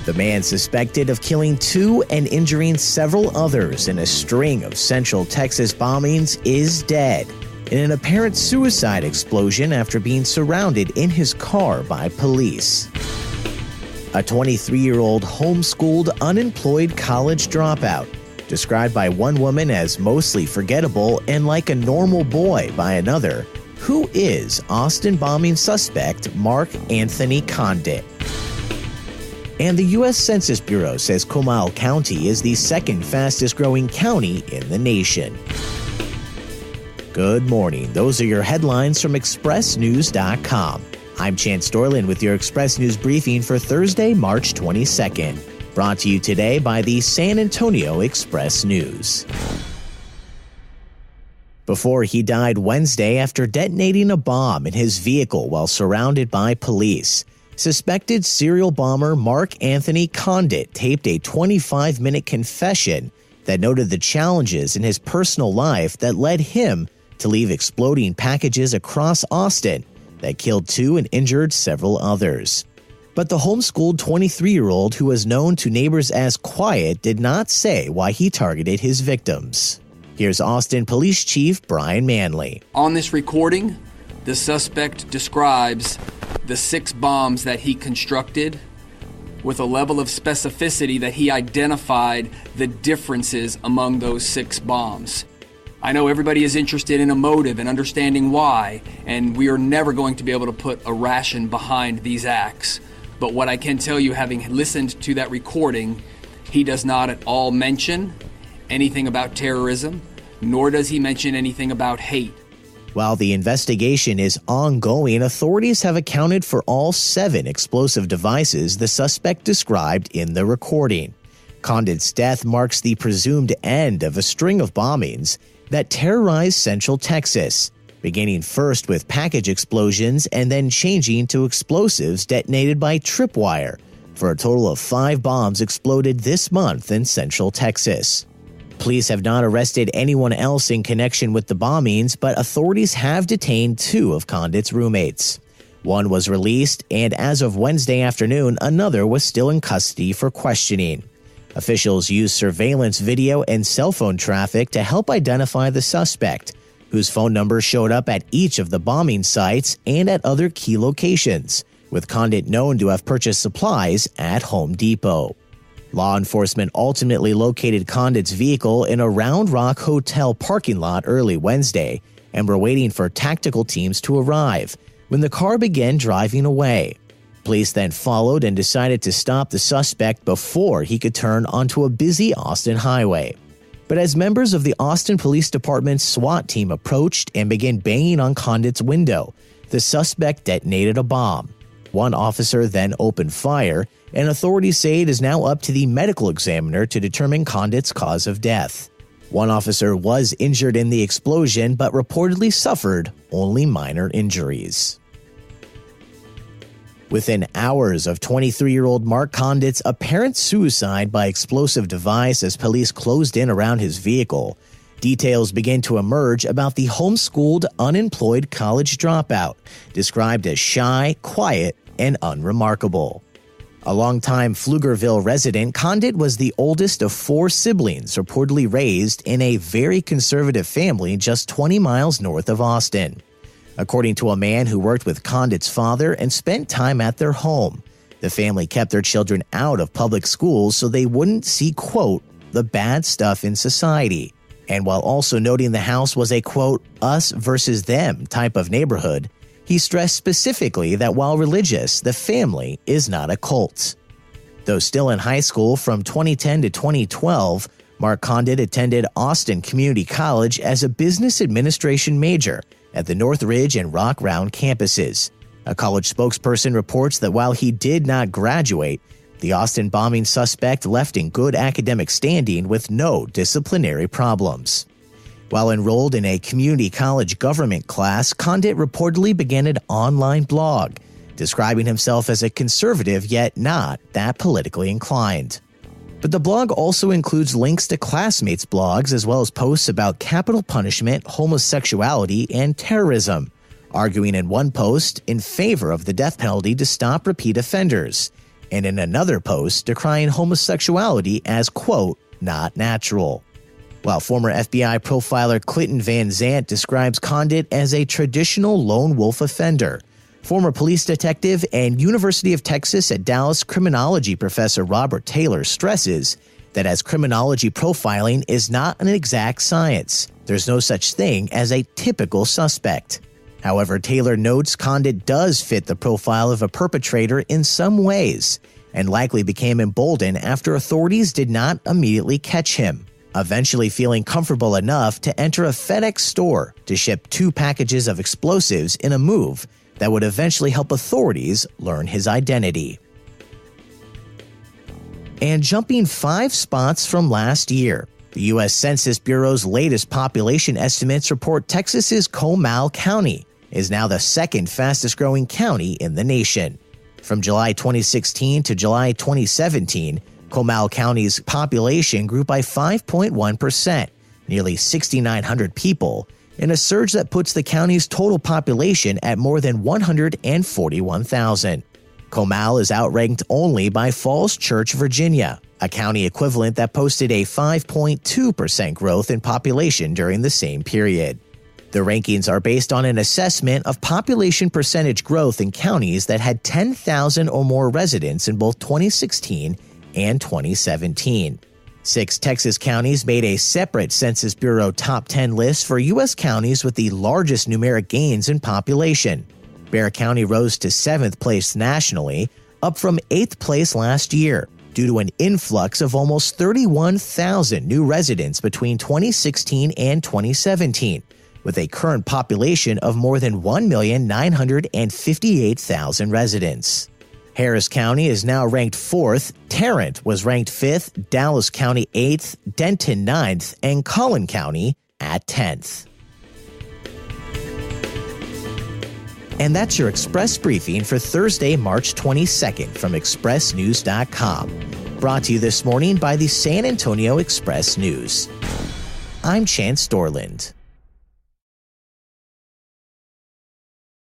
The man suspected of killing 2 and injuring several others in a string of Central Texas bombings is dead in an apparent suicide explosion after being surrounded in his car by police. A 23-year-old homeschooled, unemployed college dropout, described by one woman as mostly forgettable and like a normal boy by another, who is Austin bombing suspect Mark Anthony Condit. And the U.S. Census Bureau says Comal County is the second fastest growing county in the nation. Good morning. Those are your headlines from ExpressNews.com. I'm Chance Dorland with your Express News briefing for Thursday, March 22nd. Brought to you today by the San Antonio Express News. Before he died Wednesday after detonating a bomb in his vehicle while surrounded by police, suspected serial bomber Mark Anthony Condit taped a 25-minute confession that noted the challenges in his personal life that led him to leave exploding packages across Austin that killed 2 and injured several others. But the homeschooled 23-year-old, who was known to neighbors as quiet, did not say why he targeted his victims. Here's Austin Police Chief Brian Manley. On this recording, the suspect describes the 6 bombs that he constructed with a level of specificity that he identified the differences among those 6 bombs. I know everybody is interested in a motive and understanding why, and we are never going to be able to put a ration behind these acts. But what I can tell you, having listened to that recording, he does not at all mention anything about terrorism, nor does he mention anything about hate. While the investigation is ongoing, authorities have accounted for all 7 explosive devices the suspect described in the recording. Condit's death marks the presumed end of a string of bombings that terrorized Central Texas, beginning first with package explosions and then changing to explosives detonated by tripwire, for a total of 5 bombs exploded this month in Central Texas. Police have not arrested anyone else in connection with the bombings, but authorities have detained 2 of Condit's roommates. One was released, and as of Wednesday afternoon, another was still in custody for questioning. Officials used surveillance video and cell phone traffic to help identify the suspect, whose phone number showed up at each of the bombing sites and at other key locations, with Condit known to have purchased supplies at Home Depot. Law enforcement ultimately located Condit's vehicle in a Round Rock Hotel parking lot early Wednesday and were waiting for tactical teams to arrive when the car began driving away. Police then followed and decided to stop the suspect before he could turn onto a busy Austin highway. But as members of the Austin Police Department's SWAT team approached and began banging on Condit's window, the suspect detonated a bomb. One officer then opened fire, and authorities say it is now up to the medical examiner to determine Condit's cause of death. One officer was injured in the explosion but reportedly suffered only minor injuries. Within hours of 23-year-old Mark Condit's apparent suicide by explosive device as police closed in around his vehicle, details began to emerge about the homeschooled, unemployed college dropout, described as shy, quiet, and unremarkable. A longtime Pflugerville resident, Condit was the oldest of 4 siblings reportedly raised in a very conservative family just 20 miles north of Austin. According to a man who worked with Condit's father and spent time at their home, the family kept their children out of public schools so they wouldn't see, quote, the bad stuff in society. And while also noting the house was a, quote, us versus them type of neighborhood, he stressed specifically that while religious, the family is not a cult. Though still in high school from 2010 to 2012, Mark Condit attended Austin Community College as a business administration major at the Northridge and Rock Round campuses. A college spokesperson reports that while he did not graduate, the Austin bombing suspect left in good academic standing with no disciplinary problems. While enrolled in a community college government class, Condit reportedly began an online blog, describing himself as a conservative yet not that politically inclined. But the blog also includes links to classmates' blogs as well as posts about capital punishment, homosexuality, and terrorism, arguing in one post in favor of the death penalty to stop repeat offenders, and in another post decrying homosexuality as, quote, not natural. While former FBI profiler Clinton Van Zandt describes Condit as a traditional lone wolf offender, former police detective and University of Texas at Dallas criminology professor Robert Taylor stresses that as criminology profiling is not an exact science, there's no such thing as a typical suspect. However, Taylor notes Condit does fit the profile of a perpetrator in some ways, and likely became emboldened after authorities did not immediately catch him, eventually feeling comfortable enough to enter a FedEx store to ship 2 packages of explosives in a move that would eventually help authorities learn his identity. And jumping 5 spots from last year, the U.S. Census Bureau's latest population estimates report Texas's Comal County is now the 2nd fastest growing county in the nation. From July 2016 to July 2017, Comal County's population grew by 5.1%, nearly 6,900 people, in a surge that puts the county's total population at more than 141,000. Comal is outranked only by Falls Church, Virginia, a county equivalent that posted a 5.2% growth in population during the same period. The rankings are based on an assessment of population percentage growth in counties that had 10,000 or more residents in both 2016 and 2017. 6 Texas counties made a separate Census Bureau top 10 list for U.S. counties with the largest numeric gains in population. Bexar County rose to 7th place nationally, up from 8th place last year, due to an influx of almost 31,000 new residents between 2016 and 2017, with a current population of more than 1,958,000 residents. Harris County is now ranked 4th, Tarrant was ranked 5th, Dallas County 8th, Denton 9th, and Collin County at 10th. And that's your Express Briefing for Thursday, March 22nd from expressnews.com. Brought to you this morning by the San Antonio Express News. I'm Chance Dorland.